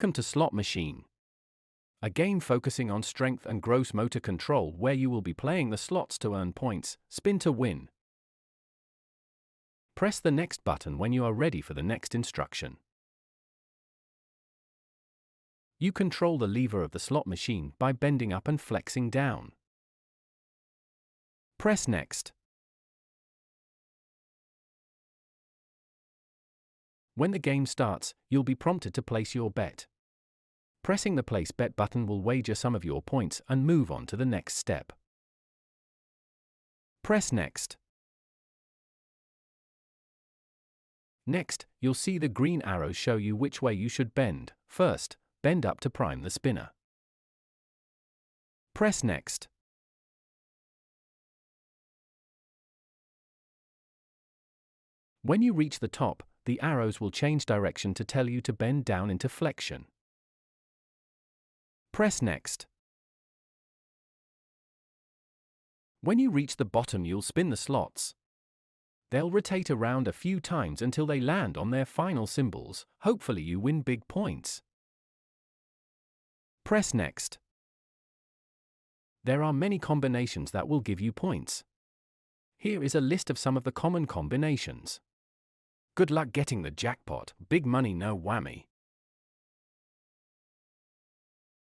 Welcome to SlotMachine, a game focusing on strength and gross motor control where you will be playing the slots to earn points, spin to win. Press the next button when you are ready for the next instruction. You control the lever of the slot machine by bending up and flexing down. Press next. When the game starts, you'll be prompted to place your bet. Pressing the Place Bet button will wager some of your points and move on to the next step. Press Next. Next, you'll see the green arrows show you which way you should bend. First, bend up to prime the spinner. Press Next. When you reach the top, the arrows will change direction to tell you to bend down into flexion. Press Next. When you reach the bottom, you'll spin the slots. They'll rotate around a few times until they land on their final symbols. Hopefully you win big points. Press Next. There are many combinations that will give you points. Here is a list of some of the common combinations. Good luck getting the jackpot, big money no whammy.